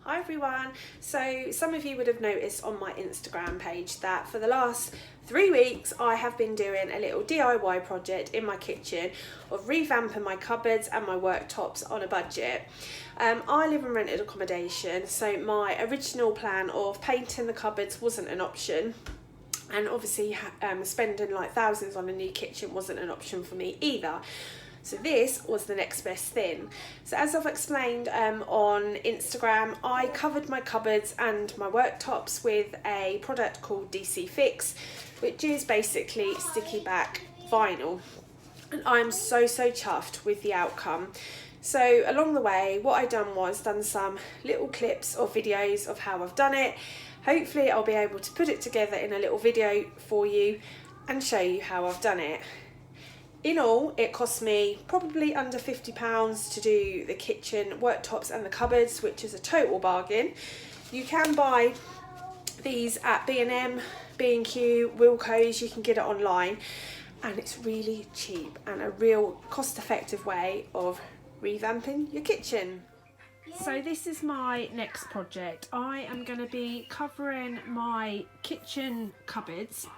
Hi everyone. So some of you would have noticed on my Instagram page that for the last 3 weeks I have been doing a little DIY project in my kitchen of revamping my cupboards and my worktops on a budget. I live in rented accommodation, so my original plan of painting the cupboards wasn't an option, and obviously spending like thousands on a new kitchen wasn't an option for me either. So this was the next best thing. So as I've explained on Instagram, I covered my cupboards and my worktops with a product called DC Fix, which is basically sticky back vinyl. And I'm so chuffed with the outcome. So along the way, what I done was done some little clips or videos of how I've done it. Hopefully I'll be able to put it together in a little video for you and show you how I've done it. In all, it cost me probably under £50 to do the kitchen, worktops and the cupboards, which is a total bargain. You can buy these at B&M, B&Q, Wilko's, you can get it online, and it's really cheap and a real cost-effective way of revamping your kitchen. So this is my next project. I am going to be covering my kitchen cupboards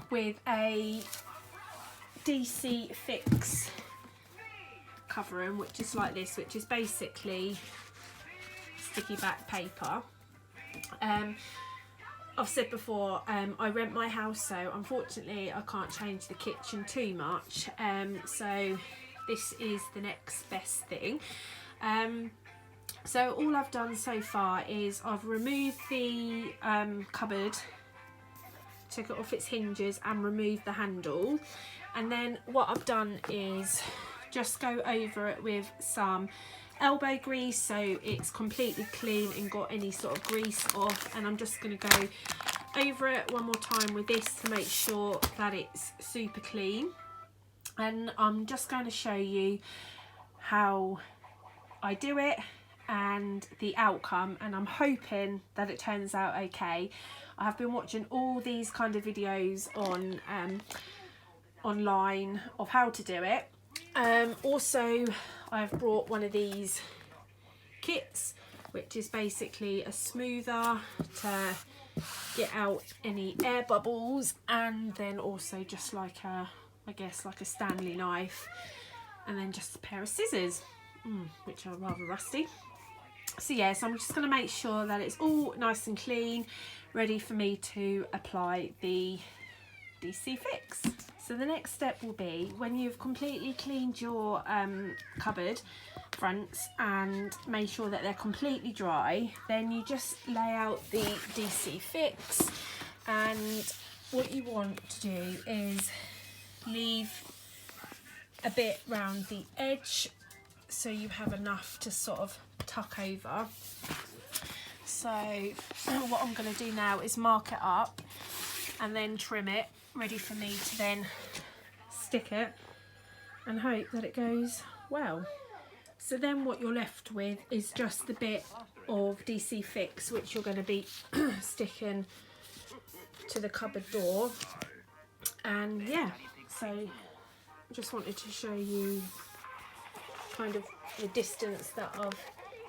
with a DC Fix covering, which is like this, which is basically sticky back paper. I've said before, I rent my house, so unfortunately I can't change the kitchen too much, so this is the next best thing. So all I've done so far is I've removed the cupboard, took it off its hinges and removed the handle, and then what I've done is just go over it with some elbow grease so it's completely clean and got any sort of grease off, and I'm just going to go over it one more time with this to make sure that it's super clean. And I'm just going to show you how I do it and the outcome, and I'm hoping that it turns out okay. I have been watching all these kind of videos on online of how to do it. Also, I've brought one of these kits, which is basically a smoother to get out any air bubbles, and then also just like a, I guess like a Stanley knife, and then just a pair of scissors, which are rather rusty. So yeah, so I'm just going to make sure that it's all nice and clean, ready for me to apply the DC Fix. So the next step will be, when you've completely cleaned your cupboard fronts and made sure that they're completely dry, then you just lay out the DC Fix, and what you want to do is leave a bit round the edge so you have enough to sort of tuck over. So what I'm going to do now is mark it up and then trim it, ready for me to then stick it and hope that it goes well. So then what you're left with is just the bit of DC Fix which you're going to be sticking to the cupboard door. And yeah, so I just wanted to show you kind of the distance that I've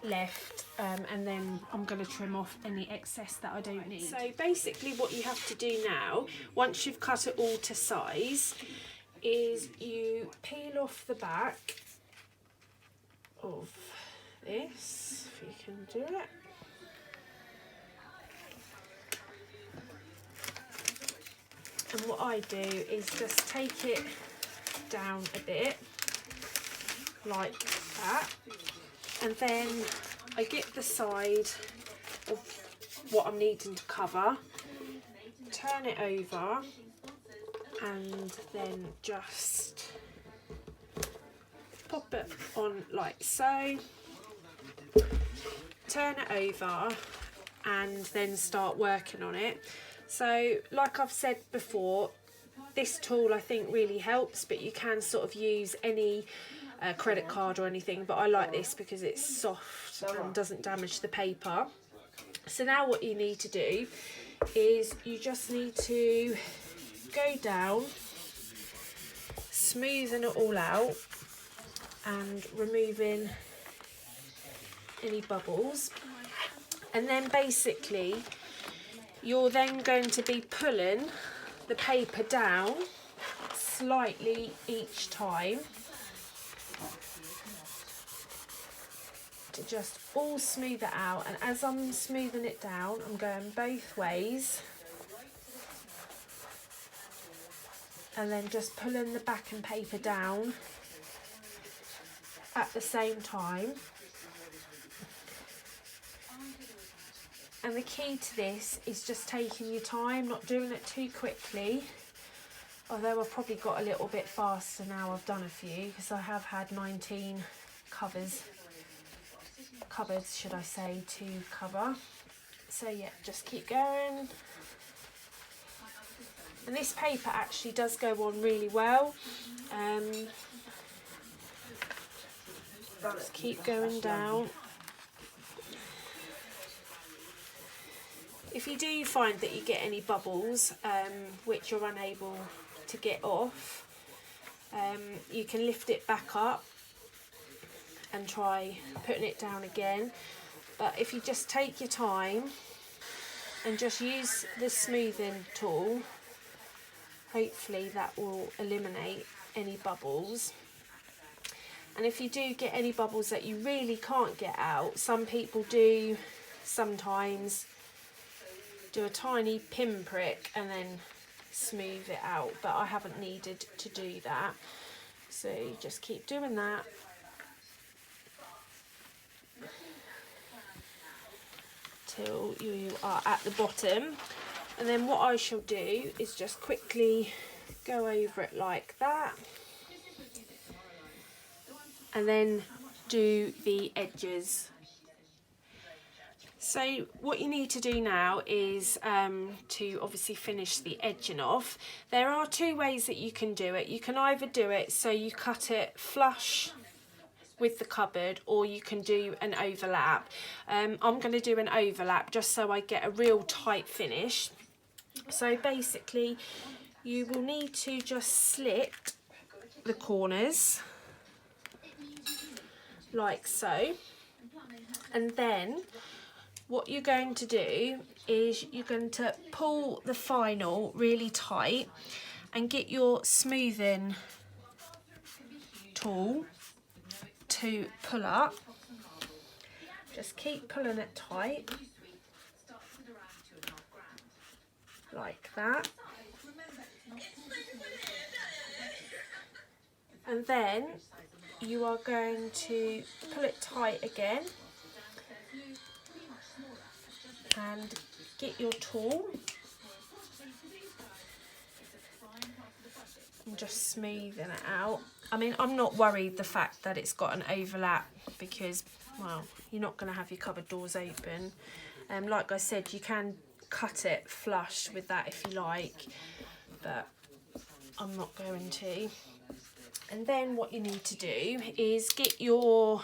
left, and then I'm going to trim off any excess that I don't need. So basically what you have to do now, once you've cut it all to size, is you peel off the back of this, if you can do it. And what I do is just take it down a bit like that, and then I get the side of what I'm needing to cover, turn it over, and then just pop it on like so, turn it over, and then start working on it. So like I've said before, this tool I think really helps, but you can sort of use any credit card or anything, but I like this because it's soft and doesn't damage the paper. So now what you need to do is you just need to go down, smoothing it all out and removing any bubbles. And then basically you're then going to be pulling the paper down slightly each time to just all smooth it out. And as I'm smoothing it down, I'm going both ways and then just pulling the backing paper down at the same time. And the key to this is just taking your time, not doing it too quickly. Although I've probably got a little bit faster now I've done a few, because I have had 19 cupboards should I say, to cover. So yeah, just keep going. And this paper actually does go on really well. Just keep going down. If you do find that you get any bubbles which you're unable to get off, you can lift it back up and try putting it down again. But if you just take your time and just use the smoothing tool, hopefully that will eliminate any bubbles. And if you do get any bubbles that you really can't get out, some people do sometimes do a tiny pinprick and then smooth it out, but I haven't needed to do that. So you just keep doing that. Till you are at the bottom. And then what I shall do is just quickly go over it like that. And then do the edges. So what you need to do now is to obviously finish the edging off. There are two ways that you can do it. You can either do it so you cut it flush with the cupboard, or you can do an overlap. I'm going to do an overlap just so I get a real tight finish. So basically you will need to just slit the corners like so, and then what you're going to do is you're going to pull the final really tight and get your smoothing tool to pull up. Just keep pulling it tight like that, and then you are going to pull it tight again and get your tool and just smoothing it out. I mean, I'm not worried the fact that it's got an overlap because, well, you're not going to have your cupboard doors open. Like I said, you can cut it flush with that if you like, but I'm not going to. And then what you need to do is get your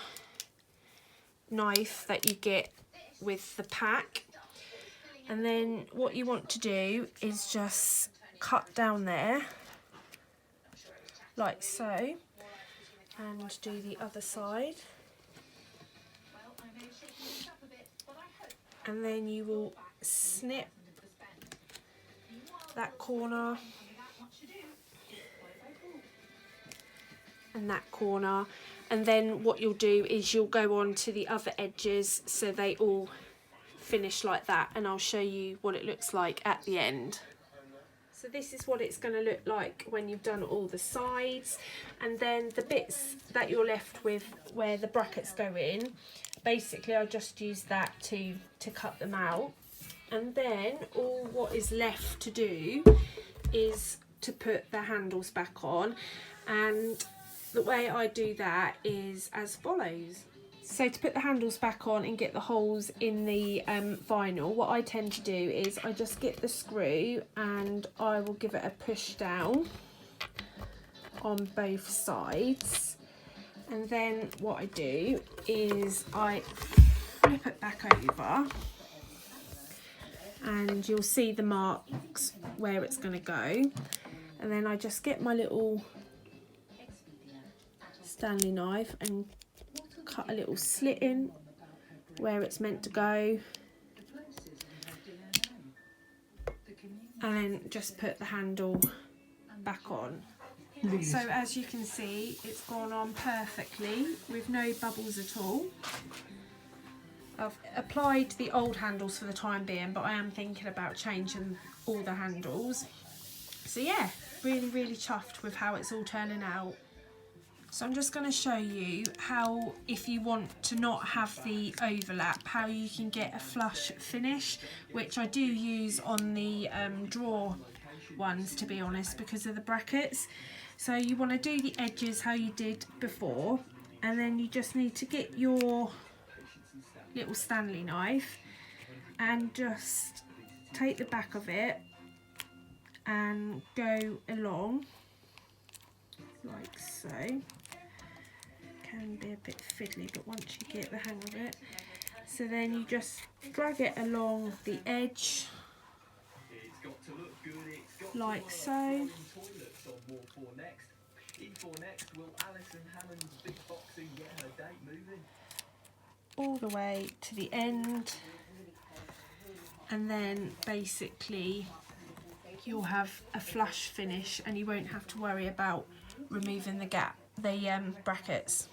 knife that you get with the pack, and then what you want to do is just cut down there like so, and do the other side, and then you will snip that corner and that corner, and then what you'll do is you'll go on to the other edges so they all finish like that, and I'll show you what it looks like at the end. So this is what it's going to look like when you've done all the sides, and then the bits that you're left with where the brackets go in, basically I just use that to cut them out. And then all what is left to do is to put the handles back on, and the way I do that is as follows. So to put the handles back on and get the holes in the vinyl, what I tend to do is I just get the screw and I will give it a push down on both sides, and then what I do is I flip it back over, and you'll see the marks where it's going to go, and then I just get my little Stanley knife and cut a little slit in where it's meant to go, and then just put the handle back on. So as you can see, it's gone on perfectly with no bubbles at all. I've applied the old handles for the time being, but I am thinking about changing all the handles. So yeah, really chuffed with how it's all turning out. So I'm just going to show you how, if you want to not have the overlap, how you can get a flush finish, which I do use on the drawer ones, to be honest, because of the brackets. So you want to do the edges how you did before, and then you just need to get your little Stanley knife and just take the back of it and go along like so. Can be a bit fiddly, but once you get the hang of it, so then you just drag it along the edge like so, all the way to the end, and then basically you'll have a flush finish and you won't have to worry about removing the brackets.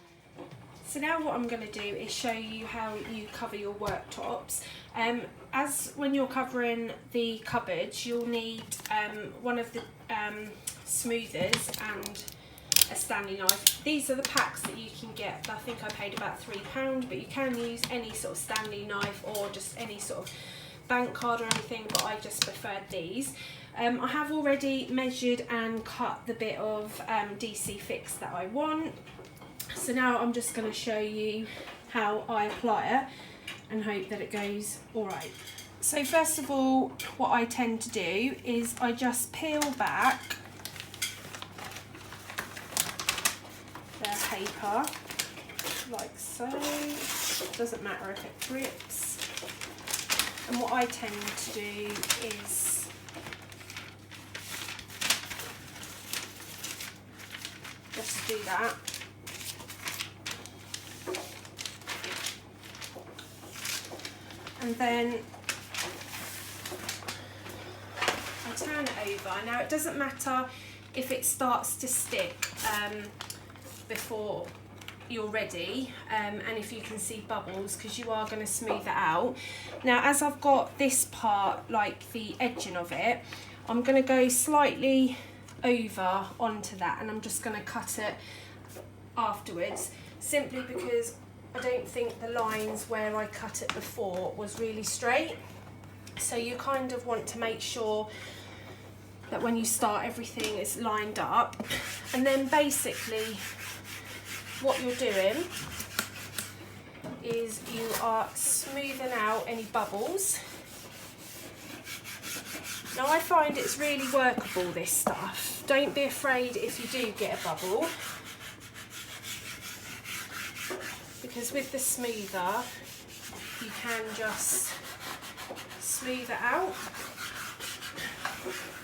So now what I'm going to do is show you how you cover your worktops. As when you're covering the cupboards, you'll need one of the smoothers and a Stanley knife. These are the packs that you can get. I think I paid about £3, but you can use any sort of Stanley knife or just any sort of bank card or anything, but I just preferred these. I have already measured and cut the bit of DC fix that I want. So now I'm just going to show you how I apply it and hope that it goes alright. So first of all, what I tend to do is I just peel back the paper like so. Doesn't matter if it drips. And what I tend to do is just do that. And then I turn it over. Now it doesn't matter if it starts to stick before you're ready, and if you can see bubbles, because you are going to smooth it out. Now as I've got this part, like the edging of it, I'm going to go slightly over onto that, and I'm just going to cut it afterwards, simply because I don't think the lines where I cut it before was really straight. So you kind of want to make sure that when you start everything is lined up. And then basically what you're doing is you are smoothing out any bubbles. Now I find it's really workable, this stuff. Don't be afraid if you do get a bubble, because with the smoother you can just smooth it out.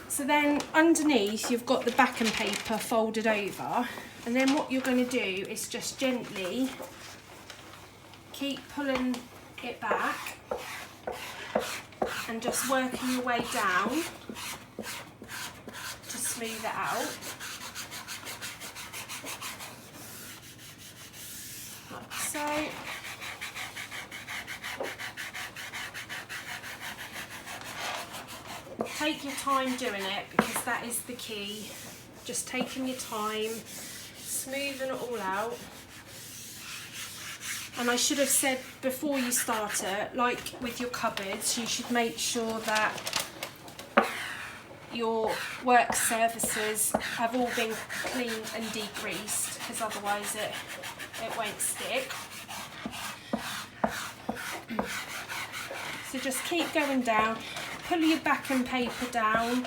So then underneath you've got the backing paper folded over, and then what you're going to do is just gently keep pulling it back and just working your way down to smooth it out. Like so. Take your time doing it, because that is the key. Just taking your time, smoothing it all out. And I should have said before you start it, like with your cupboards, you should make sure that your work surfaces have all been cleaned and degreased, because otherwise it won't stick. So just keep going down, pull your backing paper down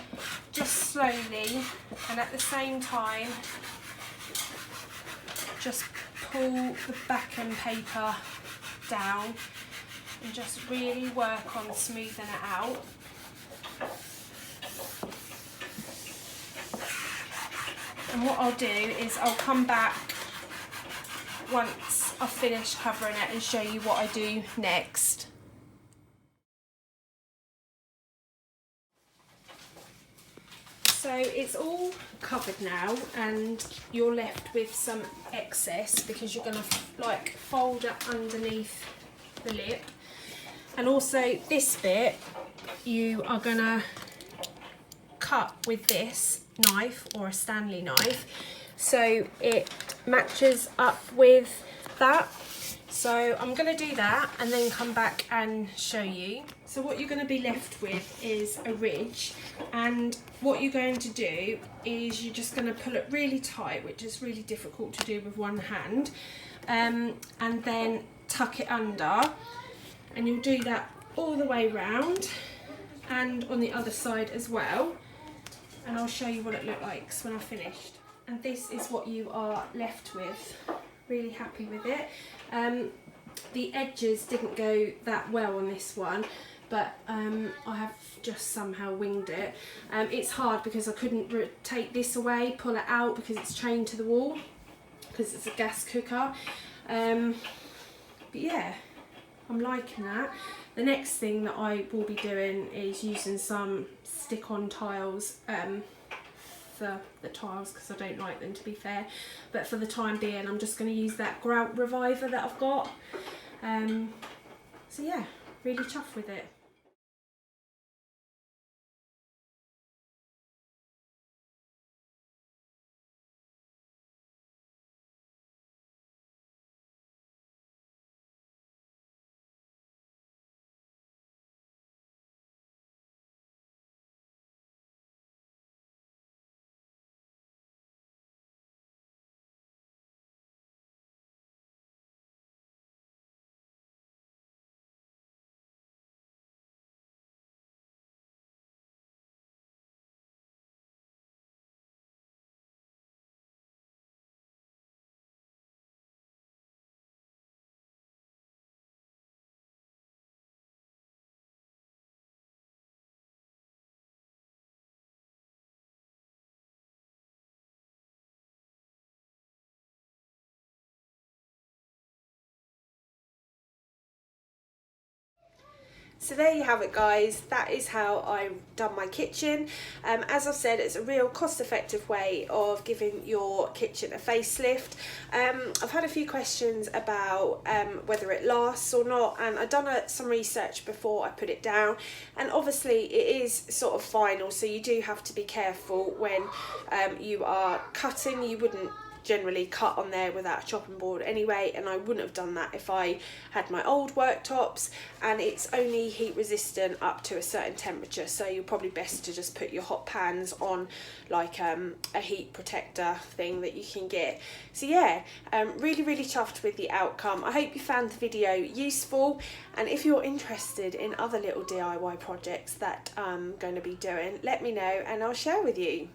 just slowly, and at the same time just pull the backing paper down and just really work on smoothing it out. And what I'll do is I'll come back once I've finished covering it and show you what I do next. So it's all covered now, and you're left with some excess because you're going to like fold it underneath the lip. And also this bit you are going to cut with this knife or a Stanley knife so it matches up with that. So I'm going to do that and then come back and show you. So what you're going to be left with is a ridge, and what you're going to do is you're just going to pull it really tight, which is really difficult to do with one hand, and then tuck it under, and you'll do that all the way round and on the other side as well, and I'll show you what it looked like when I've finished. And this is what you are left with. Really happy with it. The edges didn't go that well on this one, but I have just somehow winged it. It's hard because I couldn't take this away, pull it out because it's chained to the wall because it's a gas cooker. But yeah, I'm liking that. The next thing that I will be doing is using some stick-on tiles for the tiles because I don't like them, to be fair, but for the time being I'm just going to use that grout reviver that I've got. So yeah, really chuffed with it. So there you have it, guys. That is how I've done my kitchen. As I've said, it's a real cost-effective way of giving your kitchen a facelift. I've had a few questions about whether it lasts or not, and I've done some research before I put it down, and obviously it is sort of vinyl, so you do have to be careful when you are cutting. You wouldn't generally cut on there without a chopping board anyway, and I wouldn't have done that if I had my old worktops, and it's only heat resistant up to a certain temperature, so you're probably best to just put your hot pans on like a heat protector thing that you can get. So yeah, really chuffed with the outcome. I hope you found the video useful, and if you're interested in other little DIY projects that I'm going to be doing, let me know and I'll share with you.